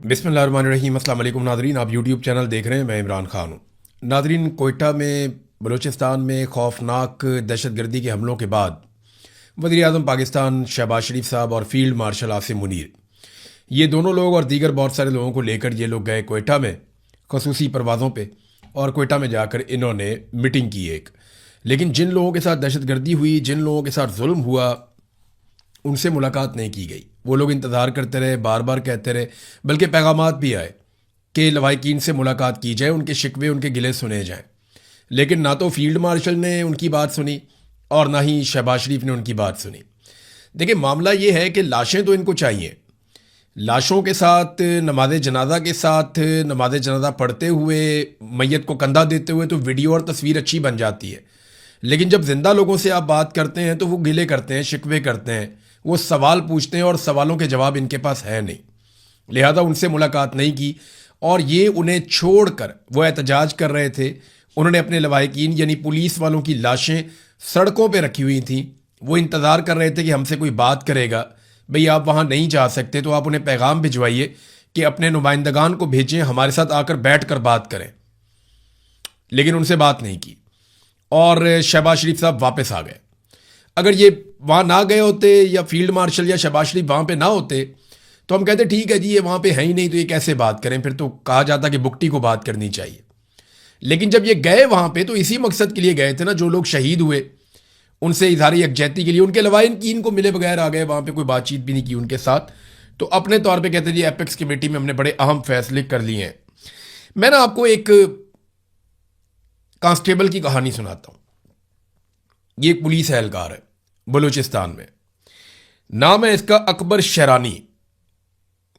बिस्मिल्लाहिर्रहमानिर्रहीम। अस्सलाम वालेकुम नादरीन, आप यूट्यूब चैनल देख रहे हैं। मैं इमरान खान हूँ। नादरीन, कोयटा में बलूचिस्तान में खौफनाक दहशतगर्दी के हमलों के बाद वज़ीर आज़म पाकिस्तान शहबाज शरीफ साहब और फील्ड मार्शल आसिम मुनीर, ये दोनों लोग और दीगर बहुत सारे लोगों को लेकर ये लोग गए कोयटा में खसूसी परवाज़ों पे, और कोयटा में जाकर इन्होंने मीटिंग की एक। लेकिन जिन लोगों के साथ दहशतगर्दी हुई, जिन लोगों के साथ जुल्म हुआ, उनसे मुलाकात नहीं की गई। वो लोग इंतज़ार करते रहे, बार बार कहते रहे, बल्कि पैगामात भी आए कि लवाहिकीन से मुलाकात की जाए, उनके शिकवे उनके गिले सुने जाएं। लेकिन ना तो फील्ड मार्शल ने उनकी बात सुनी और ना ही शहबाज शरीफ ने उनकी बात सुनी। देखिए, मामला ये है कि लाशें तो इनको चाहिए। लाशों के साथ नमाज जनाजा के साथ नमाज जनाजा पढ़ते हुए, मैयत को कंधा देते हुए तो वीडियो और तस्वीर अच्छी बन जाती है। लेकिन जब जिंदा लोगों से आप बात करते हैं तो वो गिले करते हैं, शिकवे करते हैं, वो सवाल पूछते हैं और सवालों के जवाब इनके पास है नहीं। लिहाजा उनसे मुलाकात नहीं की और ये उन्हें छोड़कर वो एहतजाज कर रहे थे। उन्होंने अपने लवाहिकीन यानी पुलिस वालों की लाशें सड़कों पे रखी हुई थी। वो इंतज़ार कर रहे थे कि हमसे कोई बात करेगा। भाई, आप वहाँ नहीं जा सकते तो आप उन्हें पैगाम भिजवाइए कि अपने नुमाइंदगान को भेजें, हमारे साथ आकर बैठ कर बात करें। लेकिन उनसे बात नहीं की और शहबाज शरीफ साहब वापस आ गए। अगर ये वहाँ ना गए होते या फील्ड मार्शल या शहबाज शरीफ वहाँ पे ना होते तो हम कहते ठीक है जी, ये वहाँ पे है ही नहीं तो ये कैसे बात करें। फिर तो कहा जाता कि बुकटी को बात करनी चाहिए। लेकिन जब ये गए वहाँ पे तो इसी मकसद के लिए गए थे ना, जो लोग शहीद हुए उनसे इजहार यकजहती के लिए। उनके लवाहिकीन को मिले बगैर आ गए, वहाँ पे कोई बातचीत भी नहीं की उनके साथ। तो अपने तौर पर कहते जी, एपेक्स कमेटी में हमने बड़े अहम फैसले कर लिए हैं। मैं ना आपको एक कांस्टेबल की कहानी सुनाता हूँ। ये एक पुलिस एहलकार है बलूचिस्तान में। नाम है इसका अकबर शरानी।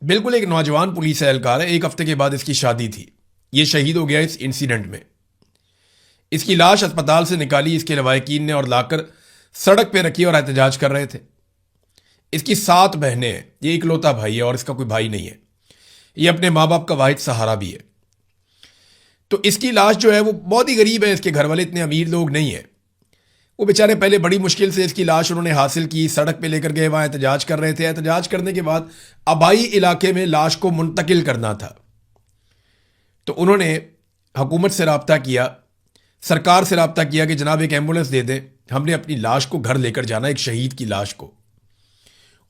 बिल्कुल एक नौजवान पुलिस एहलकार है। एक हफ्ते के बाद इसकी शादी थी। ये शहीद हो गया इस इंसिडेंट में। इसकी लाश अस्पताल से निकाली इसके लवाहिकीन ने और लाकर सड़क पे रखी और एहतजाज कर रहे थे। इसकी 7 बहनें हैं, ये इकलौता भाई है और इसका कोई भाई नहीं है। ये अपने माँ बाप का वाहिद सहारा भी है। तो इसकी लाश जो है वो बहुत ही गरीब है। इसके घर वाले इतने अमीर लोग नहीं है। वो बेचारे पहले बड़ी मुश्किल से इसकी लाश उन्होंने हासिल की, सड़क पे लेकर गए, वहाँ एहतजाज कर रहे थे। एहतजाज करने के बाद आबाई इलाके में लाश को मुंतकिल करना था। तो उन्होंने हुकूमत से रब्ता किया, सरकार से रब्ता किया कि जनाब एक एम्बुलेंस दे दें, हमने अपनी लाश को घर लेकर जाना, एक शहीद की लाश को।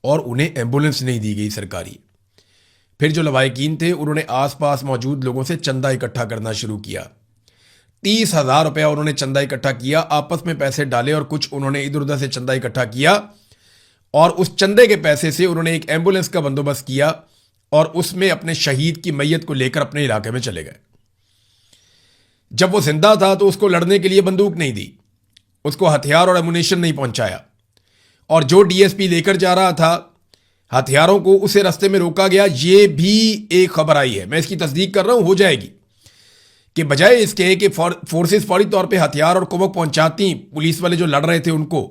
और उन्हें एम्बुलेंस नहीं दी गई सरकारी। फिर जो लवाहिकीन थे उन्होंने आसपास मौजूद लोगों से चंदा इकट्ठा करना शुरू किया। 30,000 रुपया उन्होंने चंदा इकट्ठा किया, आपस में पैसे डाले और कुछ उन्होंने इधर उधर से चंदा इकट्ठा किया और उस चंदे के पैसे से उन्होंने एक एम्बुलेंस का बंदोबस्त किया और उसमें अपने शहीद की मैयत को लेकर अपने इलाके में चले गए। जब वो जिंदा था तो उसको लड़ने के लिए बंदूक नहीं दी, उसको हथियार और एमुनेशन नहीं पहुंचाया। और जो डीएसपी लेकर जा रहा था हथियारों को, उसे रास्ते में रोका गया। ये भी एक खबर आई है, मैं इसकी तस्दीक कर रहा हूं, हो जाएगी, कि बजाय इसके कि फोर्सेस फौरी तौर पे हथियार और कुमक पहुंचाती पुलिस वाले जो लड़ रहे थे उनको,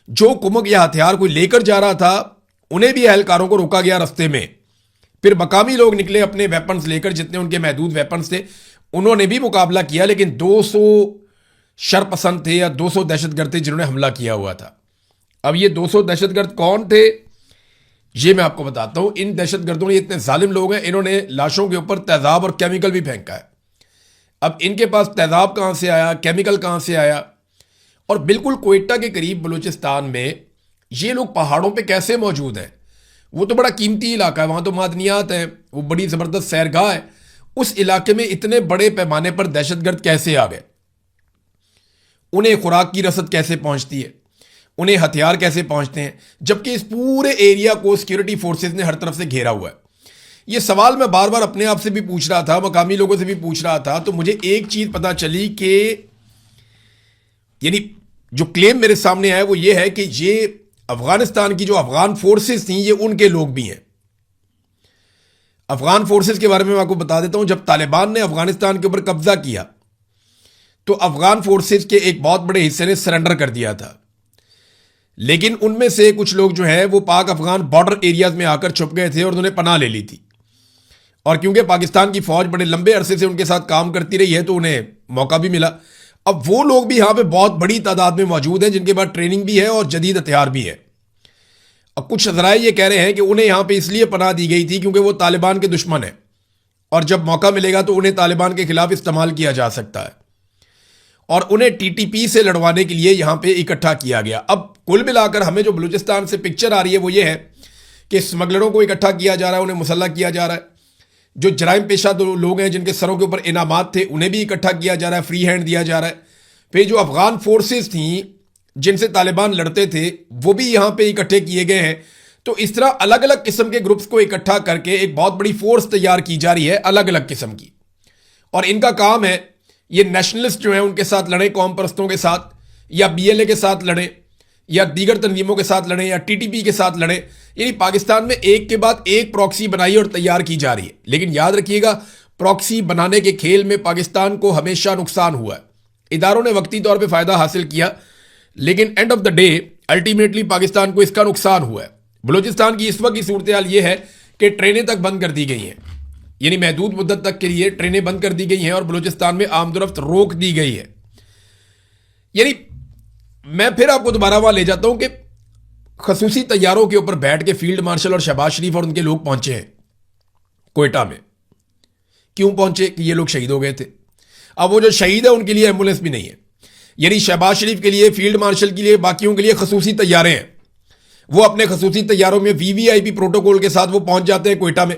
जो कुमक या हथियार कोई लेकर जा रहा था उन्हें भी एहलकारों को रोका गया रास्ते में। फिर मकामी लोग निकले अपने वेपन्स लेकर, जितने उनके महदूद वेपन्स थे, उन्होंने भी मुकाबला किया। लेकिन 200 शरपसंद थे या 200 दहशतगर्द थे जिन्होंने हमला किया हुआ था। अब ये 200 दहशतगर्द कौन थे ये मैं आपको बताता हूं। इन दहशतगर्दों ने, इतने जालिम लोग हैं, इन्होंने लाशों के ऊपर तेजाब और केमिकल भी फेंका है। अब इनके पास तेजाब कहां से आया, केमिकल कहां से आया, और बिल्कुल कोयटा के करीब बलूचिस्तान में ये लोग पहाड़ों पे कैसे मौजूद हैं। वो तो बड़ा कीमती इलाका है, वहां तो मादनियात हैं, वो बड़ी जबरदस्त सैरगाह है। उस इलाके में इतने बड़े पैमाने पर दहशतगर्द कैसे आ गए, उन्हें खुराक की रसद कैसे पहुंचती है, उन्हें हथियार कैसे पहुंचते हैं, जबकि इस पूरे एरिया को सिक्योरिटी फोर्सेस ने हर तरफ से घेरा हुआ है। ये सवाल मैं बार बार अपने आप से भी पूछ रहा था, मकामी लोगों से भी पूछ रहा था। तो मुझे एक चीज पता चली कि यानी जो क्लेम मेरे सामने आया वो ये है कि ये अफगानिस्तान की जो अफगान फोर्सेस थी ये उनके लोग भी हैं। अफगान फोर्सेस के बारे में मैं आपको बता देता हूं। जब तालिबान ने अफगानिस्तान के ऊपर कब्जा किया तो अफगान फोर्सेस के एक बहुत बड़े हिस्से ने सरेंडर कर दिया था। लेकिन उनमें से कुछ लोग जो है वो पाक अफगान बॉर्डर एरियाज में आकर छुप गए थे और उन्होंने पनाह ले ली थी। और क्योंकि पाकिस्तान की फौज बड़े लंबे अरसे से उनके साथ काम करती रही है तो उन्हें मौका भी मिला। अब वो लोग भी यहां पे बहुत बड़ी तादाद में मौजूद हैं जिनके पास ट्रेनिंग भी है और जदीद हथियार भी है। अब कुछ ज़राए ये कह रहे हैं कि उन्हें यहां पे इसलिए पनाह दी गई थी क्योंकि वो तालिबान के दुश्मन है और जब मौका मिलेगा तो उन्हें तालिबान के खिलाफ इस्तेमाल किया जा सकता है, और उन्हें टीटीपी से लड़वाने के लिए यहां पे इकट्ठा किया गया। अब कुल मिलाकर हमें जो बलूचिस्तान से पिक्चर आ रही है वो ये है कि स्मगलरों को इकट्ठा किया जा रहा है, उन्हें मुसल्लह किया जा रहा है, जो जराइम पेशा लोग हैं जिनके सरों के ऊपर इनामात थे उन्हें भी इकट्ठा किया जा रहा है, फ्री हैंड दिया जा रहा है। फिर जो अफगान फोर्सेस थी जिनसे तालिबान लड़ते थे वो भी यहां पे इकट्ठे किए गए हैं। तो इस तरह अलग अलग किस्म के ग्रुप्स को इकट्ठा करके एक बहुत बड़ी फोर्स तैयार की जा रही है अलग अलग किस्म की, और इनका काम है ये नेशनलिस्ट जो है उनके साथ लड़े, कौम परस्तों के साथ, या बीएलए के साथ लड़े, या दीगर तंजीमों के साथ लड़े, या टीटीपी के साथ लड़े। यानी पाकिस्तान में एक के बाद एक प्रॉक्सी बनाई और तैयार की जा रही है। लेकिन याद रखिएगा, प्रॉक्सी बनाने के खेल में पाकिस्तान को हमेशा नुकसान हुआ है। इदारों ने वक्ती तौर पर फायदा हासिल किया, लेकिन end of the day ultimately Pakistan को इसका नुकसान हुआ है। बलूचिस्तान की इस वक्त की सूरत हाल यह है कि ट्रेनें तक बंद कर दी गई हैं, यानी महदूद मुद्दत तक के लिए ट्रेनें बंद कर दी गई हैं और बलूचिस्तान में आमदोरफ्त रोक दी गई है। यानी मैं फिर आपको दोबारा वहां ले जाता हूं कि खसूसी तैयारों के ऊपर बैठ के फील्ड मार्शल और शहबाज शरीफ और उनके लोग पहुंचे हैं कोयटा में। क्यों पहुंचे? कि ये लोग शहीद हो गए थे। अब वो जो शहीद है उनके लिए एम्बुलेंस भी नहीं है, यानी शहबाज शरीफ के लिए, फील्ड मार्शल के लिए, बाकियों के लिए खसूसी तैयारे हैं। वो अपने खसूसी तैयारों में वीवीआईपी प्रोटोकॉल के साथ वो पहुंच जाते हैं कोयटा में,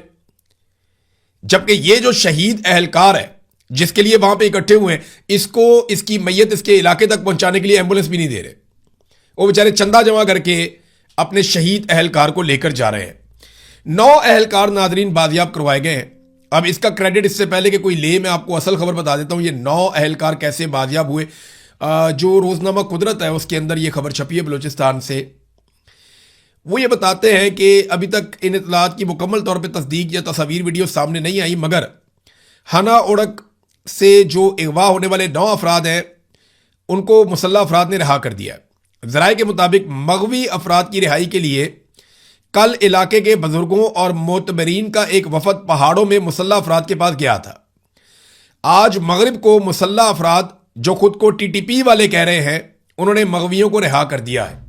जबकि ये जो शहीद अहलकार है जिसके लिए वहां पे इकट्ठे हुए हैं, इसको इसकी मैयत इसके इलाके तक पहुंचाने के लिए एम्बुलेंस भी नहीं दे रहे। वो बेचारे चंदा जमा करके अपने शहीद अहलकार को लेकर जा रहे हैं। 9 अहलकार नाजरीन बाजियाब करवाए गए हैं। अब इसका क्रेडिट इससे पहले कि कोई ले, मैं आपको असल खबर बता देता हूं। ये 9 अहलकार कैसे बाजियाब हुए, जो रोजनामा कुदरत है उसके अंदर ये खबर छपी है बलूचिस्तान से। वो ये बताते हैं कि अभी तक इन इतलात की मुकम्मल तौर पे तस्दीक या तस्वीर वीडियो सामने नहीं आई, मगर हना ओड़क से जो अगवा होने वाले 9 अफराद हैं उनको मुसल्लह अफराद ने रिहा कर दिया है। ज़राए के मुताबिक मगवी अफराद की रिहाई के लिए कल इलाके के बुजुर्गों और मोतबरीन का एक वफद पहाड़ों में मुसल्लह अफराद के पास गया था। आज मगरिब को मुसल्लह अफराद जो खुद को टीटीपी वाले कह रहे हैं उन्होंने मगवियों को रिहा कर दिया है।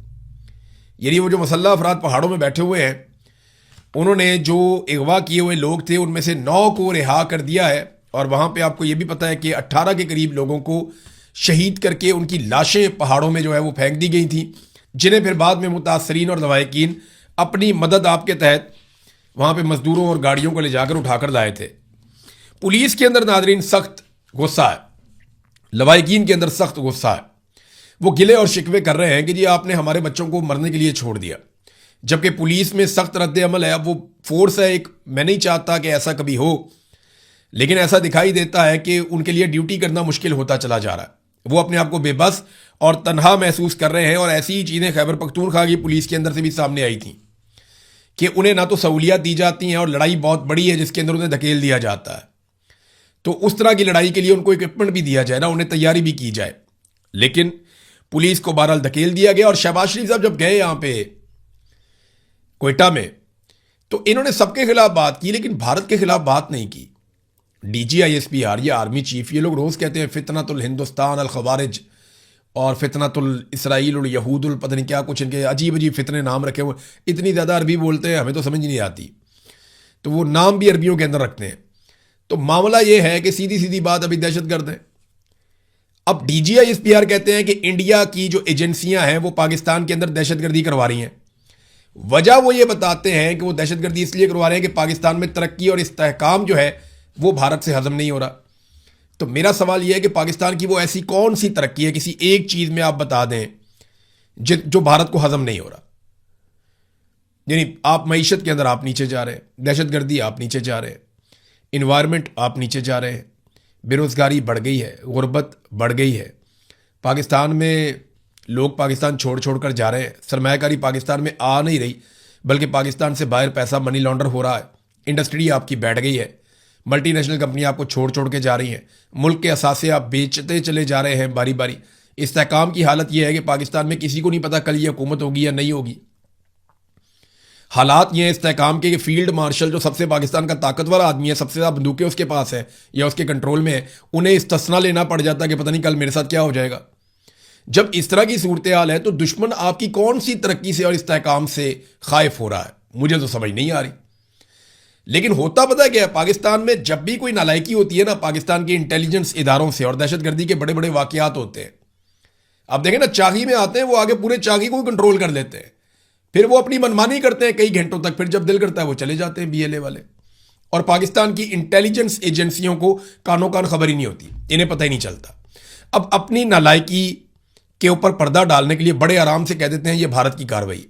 यानी वो जो मुसल्लह अफराद पहाड़ों में बैठे हुए हैं उन्होंने जो अगवा किए हुए लोग थे उनमें से 9 को रिहा कर दिया है। और वहां पे आपको ये भी पता है कि 18 के करीब लोगों को शहीद करके उनकी लाशें पहाड़ों में जो है वो फेंक दी गई थी, जिन्हें फिर बाद में मुतासरीन और लवाहिकीन अपनी मदद आपके तहत वहां पे मजदूरों और गाड़ियों को ले जाकर उठाकर लाए थे। पुलिस के अंदर नाजरीन सख्त गुस्सा है, लवाहिकीन के अंदर सख्त गुस्सा है। वो गिले और शिकवे कर रहे हैं कि जी आपने हमारे बच्चों को मरने के लिए छोड़ दिया, जबकि पुलिस में सख्त रद्द अमल है। अब वो फोर्स है एक, मैं नहीं चाहता कि ऐसा कभी हो, लेकिन ऐसा दिखाई देता है कि उनके लिए ड्यूटी करना मुश्किल होता चला जा रहा है। वो अपने आप को बेबस और तनहा महसूस कर रहे हैं। और ऐसी ही चीज़ें खैबर पख्तूनख्वा की पुलिस के अंदर से भी सामने आई थी कि उन्हें ना तो सहूलियात दी जाती हैं और लड़ाई बहुत बड़ी है जिसके अंदर उन्हें धकेल दिया जाता है। तो उस तरह की लड़ाई के लिए उनको इक्विपमेंट भी दिया जाए ना, उन्हें तैयारी भी की जाए। लेकिन पुलिस को बहरहाल धकेल दिया गया। और शहबाज शरीफ साहब जब गए यहां पे कोयटा में तो इन्होंने सबके खिलाफ बात की, लेकिन भारत के खिलाफ बात नहीं की। DGISPR या आर्मी चीफ, ये लोग रोज कहते हैं फितनतुल हिंदुस्तान अल खवारिज और फितनतुल इसराइल और यहूदुल, पता नहीं क्या कुछ इनके अजीब अजीब फितने नाम रखे हुए। इतनी ज़्यादा अरबी बोलते हैं हमें तो समझ नहीं आती, तो वो नाम भी अरबियों के अंदर रखते हैं। तो मामला ये है कि सीधी सीधी बात अभी दहशतगर्द है। अब DGISPR कहते हैं कि इंडिया की जो एजेंसियां हैं वो पाकिस्तान के अंदर दहशतगर्दी करवा रही हैं। वजह वो ये बताते हैं कि वो दहशतगर्दी इसलिए करवा रहे हैं कि पाकिस्तान में तरक्की और इस्तेहकाम जो है वो भारत से हजम नहीं हो रहा। तो मेरा सवाल यह है कि पाकिस्तान की वो ऐसी कौन सी तरक्की है, किसी एक चीज में आप बता दें जो भारत को हजम नहीं हो रहा। यानी आप मईशत के अंदर आप नीचे जा रहे हैं, दहशतगर्दी आप नीचे जा रहे हैं, इन्वायरमेंट आप नीचे जा रहे हैं, बेरोजगारी बढ़ गई है, गुर्बत बढ़ गई है, पाकिस्तान में लोग पाकिस्तान छोड़ छोड़ कर जा रहे हैं, सरमायाकारी पाकिस्तान में आ नहीं रही बल्कि पाकिस्तान से बाहर पैसा मनी लॉन्डर हो रहा है, इंडस्ट्री आपकी बैठ गई है, मल्टीनेशनल कंपनी आपको छोड़ छोड़ के जा रही हैं, मुल्क के असासे आप बेचते चले जा रहे हैं बारी बारी। इस्तेहकाम की हालत यह है कि पाकिस्तान में किसी को नहीं पता कल ये हुकूमत होगी या नहीं होगी। हालात ये हैं इस्तेहकाम के कि फील्ड मार्शल जो सबसे पाकिस्तान का ताकतवर आदमी है, सबसे ज़्यादा बंदूकें उसके पास है या उसके कंट्रोल में है, उन्हें इस्तेस्ना लेना पड़ जाता है कि पता नहीं कल मेरे साथ क्या हो जाएगा। जब इस तरह की सूरत हाल है तो दुश्मन आपकी कौन सी तरक्की से और इस्तेहकाम से खाइफ हो रहा है, मुझे तो समझ नहीं आ रही। लेकिन होता पता क्या है, पाकिस्तान में जब भी कोई नालायकी होती है ना पाकिस्तान के इंटेलिजेंस इदारों से, और दहशतगर्दी के बड़े बड़े वाकयात होते हैं, अब देखें ना चागी में आते हैं वो आगे पूरे चागी को कंट्रोल कर लेते हैं, फिर वो अपनी मनमानी करते हैं कई घंटों तक, फिर जब दिल करता है वो चले जाते हैं बीएलए वाले। और पाकिस्तान की इंटेलिजेंस एजेंसियों को कानों कान खबर ही नहीं होती, इन्हें पता ही नहीं चलता। अब अपनी नालायकी के ऊपर पर्दा डालने के लिए बड़े आराम से कह देते हैं ये भारत की कार्रवाई,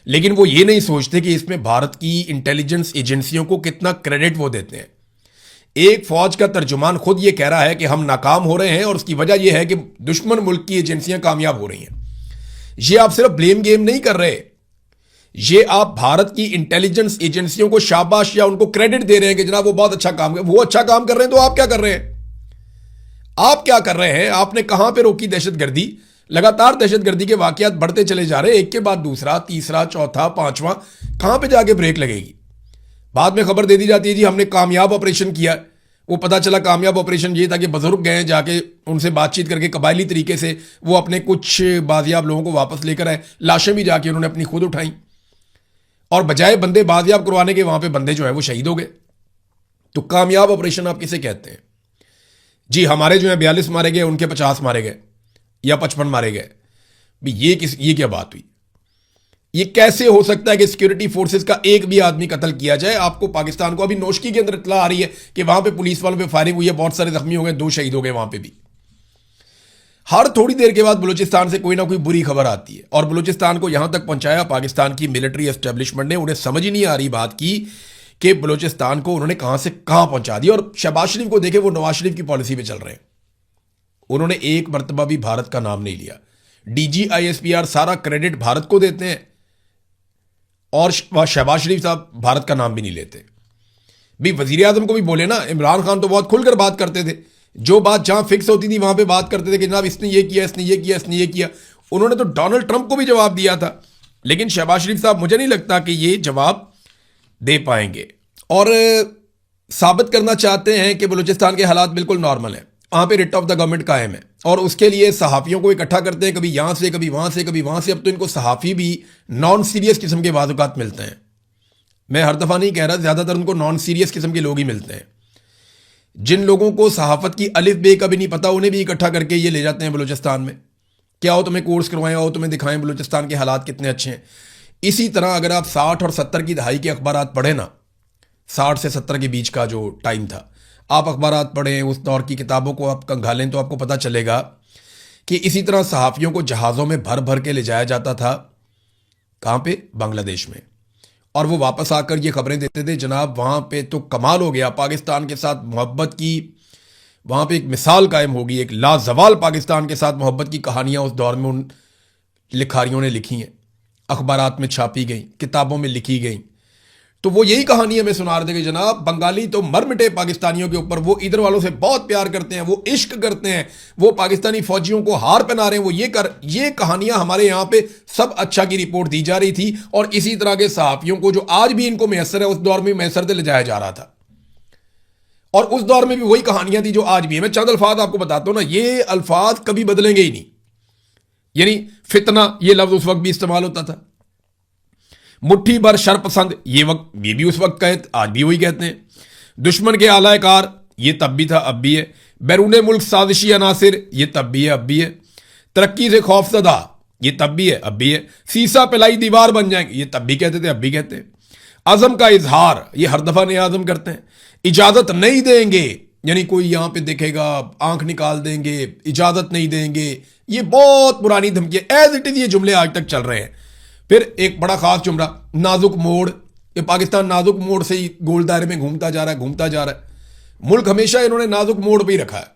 लेकिन वो ये नहीं सोचते कि इसमें भारत की इंटेलिजेंस एजेंसियों को कितना क्रेडिट वो देते हैं। एक फौज का तर्जुमान खुद ये कह रहा है कि हम नाकाम हो रहे हैं और उसकी वजह यह है कि दुश्मन मुल्क की एजेंसियां कामयाब हो रही हैं। ये आप सिर्फ ब्लेम गेम नहीं कर रहे, ये आप भारत की इंटेलिजेंस एजेंसियों को शाबाश या उनको क्रेडिट दे रहे हैं कि जनाब वो बहुत अच्छा काम कर, वो अच्छा काम कर रहे हैं तो आप क्या कर रहे हैं? आप क्या कर रहे हैं? आपने कहां पे रोकी दहशतगर्दी? लगातार दहशतगर्दी के वाकयात बढ़ते चले जा रहे हैं, एक के बाद दूसरा, तीसरा, चौथा, पांचवा, कहां पे जाके ब्रेक लगेगी? बाद में खबर दे दी जाती है जी हमने कामयाब ऑपरेशन किया। वो पता चला कामयाब ऑपरेशन ये था कि बुजुर्ग गए जाके उनसे बातचीत करके कबायली तरीके से वो अपने कुछ बाजियाब लोगों को वापस लेकर आए, लाशें भी जाके उन्होंने अपनी खुद उठाई, और बजाय बंदे बाजियाब करवाने के वहां पे बंदे जो है वो शहीद हो गए। तो कामयाब ऑपरेशन आप किसे कहते हैं जी? हमारे जो है 42 मारे गए, उनके 50 मारे गए या 55 मारे गए, ये क्या बात हुई? ये कैसे हो सकता है कि सिक्योरिटी फोर्सेस का एक भी आदमी कत्ल किया जाए? आपको पाकिस्तान को अभी नोशकी के अंदर इत्तला आ रही है कि वहां पे पुलिस वालों पे फायरिंग हुई है, बहुत सारे जख्मी हो गए, 2 शहीद हो गए वहां पे भी। हर थोड़ी देर के बाद बलूचिस्तान से कोई ना कोई बुरी खबर आती है, और बलूचिस्तान को यहां तक पहुंचाया पाकिस्तान की मिलिट्री एस्टेब्लिशमेंट ने। उन्हें समझ ही नहीं आ रही बात की कि बलूचिस्तान को उन्होंने कहां से कहां पहुंचा दिया। और शहबाज शरीफ को देखे, वो नवाज शरीफ की पॉलिसी पे चल रहे हैं। उन्होंने एक मरतबा भी भारत का नाम नहीं लिया। डीजी आईएसपीआर सारा क्रेडिट भारत को देते हैं, और शहबाज शरीफ साहब भारत का नाम भी नहीं लेते। भी वजीर आजम को भी बोले ना, इमरान खान तो बहुत खुलकर बात करते थे, जो बात जहां फिक्स होती थी वहां पे बात करते थे कि जनाब इसने ये किया, इसने ये किया, इसने ये किया। उन्होंने तो डोनाल्ड ट्रंप को भी जवाब दिया था, लेकिन शहबाज शरीफ साहब मुझे नहीं लगता कि ये जवाब दे पाएंगे। और साबित करना चाहते हैं कि बलूचिस्तान के हालात बिल्कुल नॉर्मल है, वहां पे रिट ऑफ द गवर्नमेंट कायम है, और उसके लिए सहाफ़ियों को इकट्ठा करते हैं, कभी यहां से, कभी वहां से, कभी वहां से। अब तो इनको सहाफ़ी भी नॉन सीरियस किस्म के वाजुकात मिलते हैं। मैं हर दफ़ा नहीं कह रहा, ज़्यादातर उनको नॉन सीरियस किस्म के लोग ही मिलते हैं। जिन लोगों को सहाफ़त की अलिफ बे का भी नहीं पता, उन्हें भी इकट्ठा करके ये ले जाते हैं बलूचिस्तान में। क्या हो तुम्हें कोर्स करवाएं, आओ तुम्हें दिखाएं बलूचिस्तान के हालात कितने अच्छे हैं। इसी तरह अगर आप 60 और 70 की दहाई के अखबारात पढ़ें ना, 60 से 70 के बीच का जो टाइम था, आप अखबारात पढ़ें, उस दौर की किताबों को आप कंघालें, तो आपको पता चलेगा कि इसी तरह सहाफ़ियों को जहाज़ों में भर भर के ले जाया जाता था। कहाँ पे? बांग्लादेश में। और वो वापस आकर ये खबरें देते थे, जनाब वहाँ पे तो कमाल हो गया, पाकिस्तान के साथ मोहब्बत की वहाँ पे एक मिसाल कायम होगी, एक लाजवाल पाकिस्तान के साथ मोहब्बत की कहानियाँ उस दौर में उन लिखारियों ने लिखी हैं, अखबारात में छापी गई, किताबों में लिखी गई। तो वो यही कहानी हमें सुना रहे थे कि जनाब बंगाली तो मर मिटे पाकिस्तानियों के ऊपर, वो इधर वालों से बहुत प्यार करते हैं, वो इश्क करते हैं, वो पाकिस्तानी फौजियों को हार पहना रहे हैं, वो ये कहानियां हमारे यहाँ पे सब अच्छा की रिपोर्ट दी जा रही थी। और इसी तरह के सहाफ़ियों को जो आज भी इनको मैसर है, उस दौर में मैसर से ले जाया जा रहा था, और उस दौर में भी वही कहानियां थी जो आज भी है। मैं चंद अल्फाज आपको बताता हूं ना, ये अल्फाज कभी बदलेंगे ही नहीं। यानी फितना, ये लफ्ज उस वक्त भी इस्तेमाल होता था। मुट्ठी भर शर पसंद, ये भी उस वक्त कहे, आज भी वही कहते हैं। दुश्मन के आलाकार, ये तब भी था, अब भी है। बैरून मुल्क साजिशी अनासिर, ये तब भी है, अब भी है। तरक्की से खौफजदा, ये तब भी है, अब भी है। सीसा पिलाई दीवार बन जाएंगे, ये तब भी कहते थे, अब भी कहते हैं। आजम का इजहार, ये हर दफा नया आजम करते हैं। इजाजत नहीं देंगे, यानी कोई यहां पे देखेगा आंख निकाल देंगे, इजाजत नहीं देंगे, ये बहुत पुरानी धमकी है। एज इट इज ये जुमले आज तक चल रहे हैं। फिर एक बड़ा खास जुमला, नाजुक मोड़, ये पाकिस्तान नाजुक मोड़ से ही गोल दायरे में घूमता जा रहा है। मुल्क हमेशा इन्होंने नाजुक मोड़ पे ही रखा है।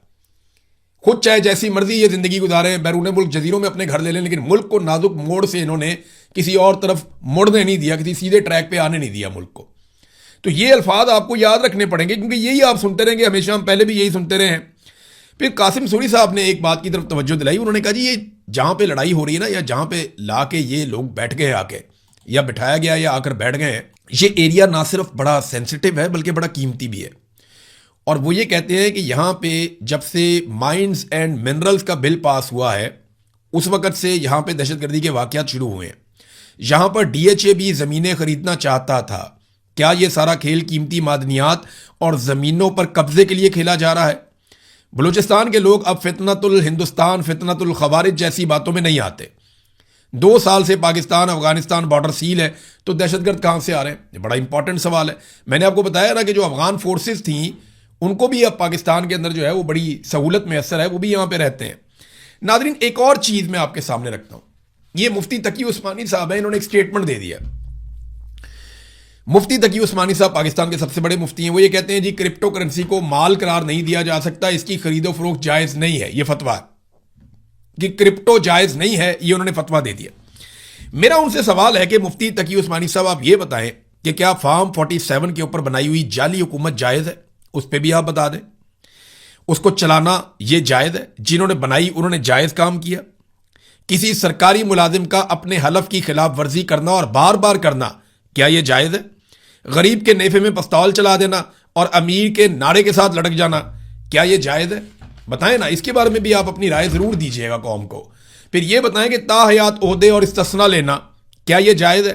खुद चाहे जैसी मर्जी ये जिंदगी गुजारे, बैरून मुल्क जजीरों में अपने घर ले लें, लेकिन मुल्क को नाजुक मोड़ से इन्होंने किसी और तरफ मुड़ने नहीं दिया, किसी सीधे ट्रैक पे आने नहीं दिया मुल्क को। तो ये अल्फाज आपको याद रखने पड़ेंगे, क्योंकि यही आप सुनते रहेंगे हमेशा, हम पहले भी यही सुनते रहे हैं। फिर कासिम सूरी साहब ने एक बात की तरफ तवज्जो दिलाई, उन्होंने कहा जी ये जहां पे लड़ाई हो रही है ना, या जहां पे ला के ये लोग बैठ गए आके, या बिठाया गया या आकर बैठ गए हैं, ये एरिया ना सिर्फ बड़ा सेंसिटिव है बल्कि बड़ा कीमती भी है। और वो ये कहते हैं कि यहाँ पे जब से माइंस एंड मिनरल्स का बिल पास हुआ है, उस वक़्त से यहाँ पे दहशतगर्दी के वाक़यात शुरू हुए हैं। यहाँ पर डीएचए भी ज़मीनें खरीदना चाहता था। क्या ये सारा खेल कीमती मादनियात और ज़मीनों पर कब्जे के लिए खेला जा रहा है? बलूचिस्तान के लोग अब फितनतुल हिंदुस्तान, फितनतुल खवारिज जैसी बातों में नहीं आते। 2 साल से पाकिस्तान अफगानिस्तान बॉर्डर सील है, तो दहशतगर्द कहाँ से आ रहे हैं? ये बड़ा इंपॉर्टेंट सवाल है। मैंने आपको बताया ना कि जो अफगान फोर्सेस थी उनको भी अब पाकिस्तान के अंदर जो है वो बड़ी सहूलत मैसर है, वो भी यहाँ पे रहते हैं। नादरीन, एक और चीज़ मैं आपके सामने रखता हूँ। ये मुफ्ती तकी उस्मानी साहब हैं, इन्होंने एक स्टेटमेंट दे दिया। मुफ्ती तकी उस्मानी साहब पाकिस्तान के सबसे बड़े मुफ्ती हैं। वो ये कहते हैं जी क्रिप्टो करेंसी को माल करार नहीं दिया जा सकता, इसकी खरीदो फरोख्त जायज़ नहीं है। ये फतवा कि क्रिप्टो जायज़ नहीं है, ये उन्होंने फतवा दे दिया। मेरा उनसे सवाल है कि मुफ्ती तकी उस्मानी साहब आप ये बताएं कि क्या फार्म 47 के ऊपर बनाई हुई जाली हुकूमत जायज़ है? उस पर भी आप बता दें। उसको चलाना ये जायज़ है? जिन्होंने बनाई उन्होंने जायज़ काम किया? किसी सरकारी मुलाजिम का अपने हलफ की खिलाफ वर्जी करना और बार बार करना, क्या यह जायज़ है? गरीब के नेफे में पिस्तौल चला देना और अमीर के नारे के साथ लटक जाना, क्या यह जायज़ है? बताएं ना, इसके बारे में भी आप अपनी राय ज़रूर दीजिएगा कौम को। फिर यह बताएं कि ताहयात ओहदे और इस्तिस्ना लेना, क्या यह जायज़ है?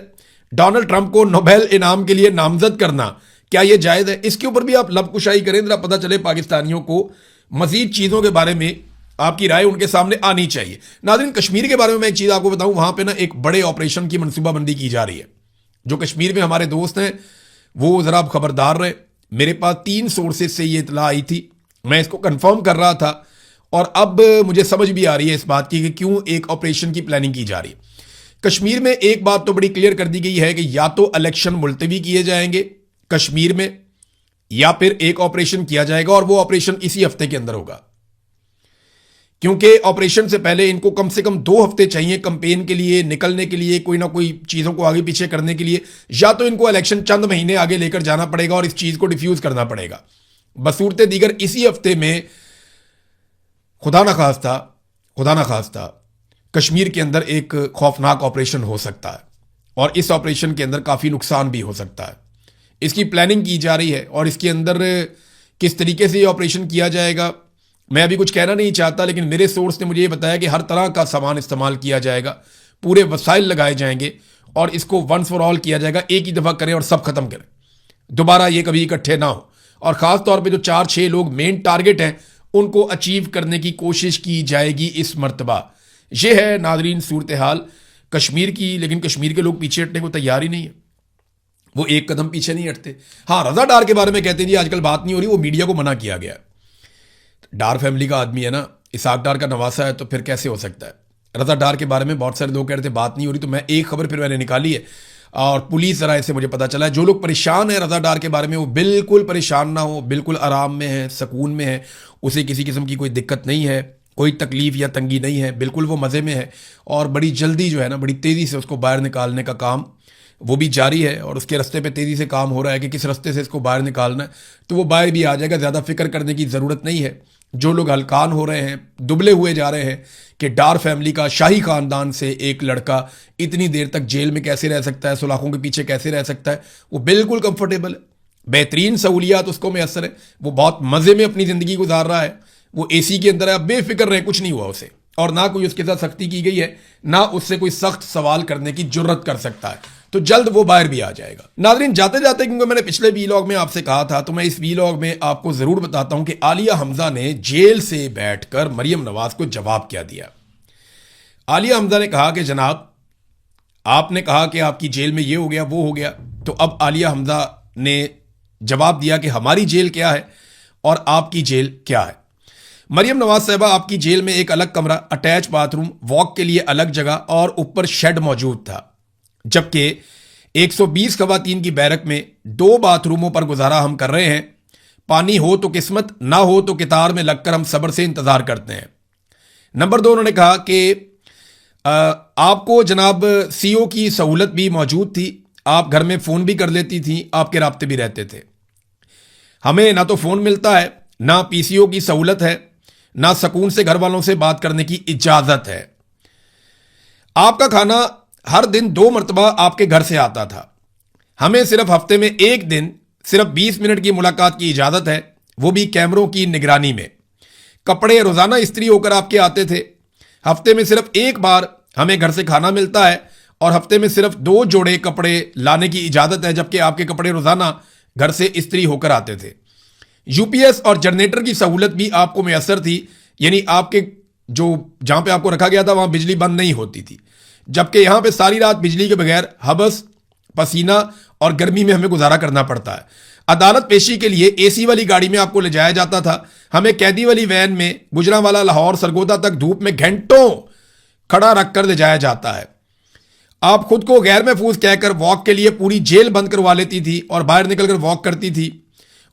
डोनाल्ड ट्रंप को नोबेल इनाम के लिए नामजद करना, क्या यह जायज़ है? इसके ऊपर भी आप लबकुशाई करें, जरा पता चले पाकिस्तानियों को मजीद चीज़ों के बारे में आपकी राय उनके सामने आनी चाहिए। नाज़रीन, कश्मीर के बारे में मैं एक चीज़ आपको बताऊं, वहां पे ना एक बड़े ऑपरेशन की मनसूबाबंदी की जा रही है। जो कश्मीर में हमारे दोस्त हैं वो ज़रा आप खबरदार रहे। मेरे पास 3 सोर्सेज से ये इतला आई थी, मैं इसको कंफर्म कर रहा था और अब मुझे समझ भी आ रही है इस बात की कि क्यों एक ऑपरेशन की प्लानिंग की जा रही है। कश्मीर में एक बात तो बड़ी क्लियर कर दी गई है कि या तो इलेक्शन मुलतवी किए जाएंगे कश्मीर में, या फिर एक ऑपरेशन किया जाएगा और वो ऑपरेशन इसी हफ्ते के अंदर होगा। क्योंकि ऑपरेशन से पहले इनको कम से कम 2 हफ्ते चाहिए कंपेन के लिए, निकलने के लिए, कोई ना कोई चीज़ों को आगे पीछे करने के लिए। या तो इनको इलेक्शन चंद महीने आगे लेकर जाना पड़ेगा और इस चीज़ को डिफ्यूज़ करना पड़ेगा। बसूरत दीगर इसी हफ्ते में खुदा न खास्ता कश्मीर के अंदर एक खौफनाक ऑपरेशन हो सकता है और इस ऑपरेशन के अंदर काफ़ी नुकसान भी हो सकता है। इसकी प्लानिंग की जा रही है और इसके अंदर किस तरीके से ये ऑपरेशन किया जाएगा मैं अभी कुछ कहना नहीं चाहता, लेकिन मेरे सोर्स ने मुझे ये बताया कि हर तरह का सामान इस्तेमाल किया जाएगा, पूरे वसाइल लगाए जाएंगे और इसको वंस फॉर ऑल किया जाएगा। एक ही दफ़ा करें और सब खत्म करें, दोबारा ये कभी इकट्ठे ना हो। और ख़ास तौर पे जो 4-6 लोग मेन टारगेट हैं उनको अचीव करने की कोशिश की जाएगी इस मरतबा। ये है नाज़रीन सूरत हाल कश्मीर की। लेकिन कश्मीर के लोग पीछे हटने को तैयार ही नहीं है, वो एक कदम पीछे नहीं हटते। हाँ, रज़ा डार के बारे में कहते हैं जी आजकल बात नहीं हो रही, वो मीडिया को मना किया गया। डार फैमिली का आदमी है ना, इसाक डार का नवासा है, तो फिर कैसे हो सकता है? रज़ा डार के बारे में बहुत सारे लोग कह रहे थे बात नहीं हो रही, तो मैं एक खबर फिर मैंने निकाली है और पुलिस जरा से मुझे पता चला है जो लोग परेशान हैं रज़ा डार के बारे में वो बिल्कुल परेशान ना हो, बिल्कुल आराम में है, सुकून में है, उसे किसी किस्म की कोई दिक्कत नहीं है, कोई तकलीफ या तंगी नहीं है, बिल्कुल वो मज़े में है। और बड़ी जल्दी जो है ना, बड़ी तेज़ी से उसको बाहर निकालने का काम वो भी जारी है और उसके रास्ते पे तेज़ी से काम हो रहा है कि किस रास्ते से इसको बाहर निकालना है, तो वो बाहर भी आ जाएगा। ज़्यादा फिक्र करने की ज़रूरत नहीं है। जो लोग हलकान हो रहे हैं, दुबले हुए जा रहे हैं कि डार फैमिली का शाही ख़ानदान से एक लड़का इतनी देर तक जेल में कैसे रह सकता है, सुलाखों के पीछे कैसे रह सकता है, वो बिल्कुल कंफर्टेबल है, बेहतरीन सहूलियात उसको मैसर है, वो बहुत मज़े में अपनी ज़िंदगी गुजार रहा है, वो एसी के अंदर है, अब बेफिक्र रहे, कुछ नहीं हुआ उसे, और ना कोई उसके साथ सख्ती की गई है, ना उससे कोई सख्त सवाल करने की जुर्रत कर सकता है, तो जल्द वो बाहर भी आ जाएगा। नाज़रीन, जाते जाते क्योंकि मैंने पिछले वीलॉग में आपसे कहा था, तो मैं इस वीलॉग में आपको ज़रूर बताता हूं कि आलिया हमजा ने जेल से बैठकर मरियम नवाज को जवाब क्या दिया। आलिया हमजा ने कहा कि जनाब, आपने कहा कि आपकी जेल में ये हो गया वो हो गया, तो अब आलिया हमजा ने जवाब दिया कि हमारी जेल क्या है और आपकी जेल क्या है। मरियम नवाज साहबा, आपकी जेल में एक अलग कमरा, अटैच बाथरूम, वॉक के लिए अलग जगह और ऊपर शेड मौजूद था, जबकि 120 खवातीन की बैरक में 2 बाथरूमों पर गुजारा हम कर रहे हैं। पानी हो तो किस्मत, ना हो तो कितार में लगकर हम सब्र से इंतजार करते हैं। नंबर 2, उन्होंने कहा कि आपको जनाब सीओ की सहूलत भी मौजूद थी, आप घर में फ़ोन भी कर लेती थी, आपके राब्ते भी रहते थे। हमें ना तो फ़ोन मिलता है, ना पीसीओ की सहूलत है, ना सुकून से घर वालों से बात करने की इजाज़त है। आपका खाना हर दिन 2 मरतबा आपके घर से आता था। हमें सिर्फ हफ्ते में 1 दिन सिर्फ 20 मिनट की मुलाकात की इजाज़त है, वो भी कैमरों की निगरानी में। कपड़े रोज़ाना इस्त्री होकर आपके आते थे। हफ्ते में सिर्फ एक बार हमें घर से खाना मिलता है और हफ्ते में सिर्फ 2 जोड़े कपड़े लाने की इजाजत है, जबकि आपके कपड़े रोजाना घर से इस्त्री होकर आते थे। यूपीएस और जनरेटर की सहूलत भी आपको मैसर थी, यानी आपके जो जहां पे आपको रखा गया था वहां बिजली बंद नहीं होती थी, जबकि यहां पे सारी रात बिजली के बगैर हबस, पसीना और गर्मी में हमें गुजारा करना पड़ता है। अदालत पेशी के लिए एसी वाली गाड़ी में आपको ले जाया जाता था, हमें कैदी वाली वैन में गुजरांवाला, लाहौर, सरगोदा तक धूप में घंटों खड़ा रखकर ले जाया जाता है। आप खुद को गैर महफूज कहकर वॉक के लिए पूरी जेल बंद करवा लेती थी और बाहर निकलकर वॉक करती थी,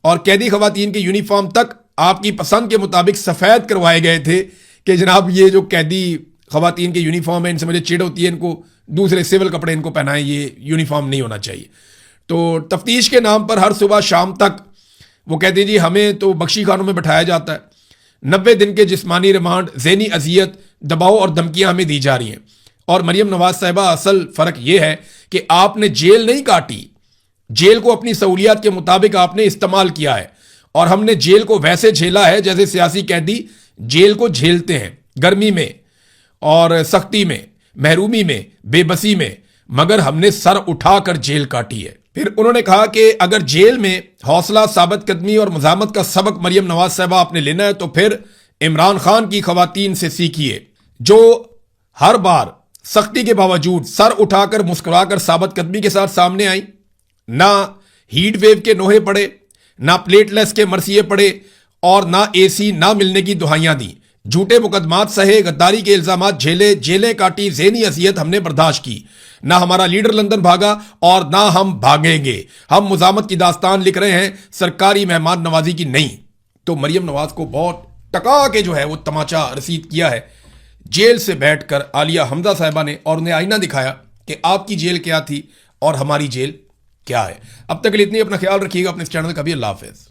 और कैदी खवातीन के यूनिफॉर्म तक आपकी पसंद के मुताबिक सफेद करवाए गए थे कि जनाब ये जो कैदी खवातीन के यूनिफॉर्म है, इनसे मुझे चिढ़ होती है, इनको दूसरे सिविल कपड़े इनको पहनाएं, ये यूनिफॉर्म नहीं होना चाहिए। तो तफ्तीश के नाम पर हर सुबह शाम तक वो कहते जी हमें तो बख्शी खानों में बैठाया जाता है। 90 दिन के जिस्मानी रिमांड, ज़हनी अजियत, दबाव और धमकियां हमें दी जा रही हैं। और मरियम नवाज साहिबा, असल फर्क यह है कि आपने जेल नहीं काटी, जेल को अपनी सहूलियत के मुताबिक आपने इस्तेमाल किया है, और हमने जेल को वैसे झेला है जैसे सियासी कैदी जेल को झेलते हैं, गर्मी में और सख्ती में, महरूमी में, बेबसी में, मगर हमने सर उठाकर जेल काटी है। फिर उन्होंने कहा कि अगर जेल में हौसला, साबित कदमी और मज़ामत का सबक मरियम नवाज साहिबा आपने लेना है तो फिर इमरान खान की खवातीन से सीखिए, जो हर बार सख्ती के बावजूद सर उठाकर मुस्कुराकर साबित कदमी के साथ सामने आई, ना हीट वेव के नोहे पड़े, ना प्लेटलेस के मरसिए पड़े, और ना एसी ना मिलने की दुहाइयां दी, झूठे मुकदमात सहे, गद्दारी के इल्जामात झेले, जेलें काटी, ज़हनी अजियत हमने बर्दाश्त की। ना हमारा लीडर लंदन भागा और ना हम भागेंगे। हम मुजामत की दास्तान लिख रहे हैं, सरकारी मेहमान नवाजी की नहीं। तो मरियम नवाज को बहुत टका के जो है वो तमाचा रसीद किया है जेल से बैठकर आलिया हमजा साहिबा ने, और उन्हें आईना दिखाया कि आपकी जेल क्या थी और हमारी जेल क्या है। अब तक के लिए इतनी, अपना ख्याल रखिएगा, अपने इस चैनल का भी। अल्लाह हाफिज।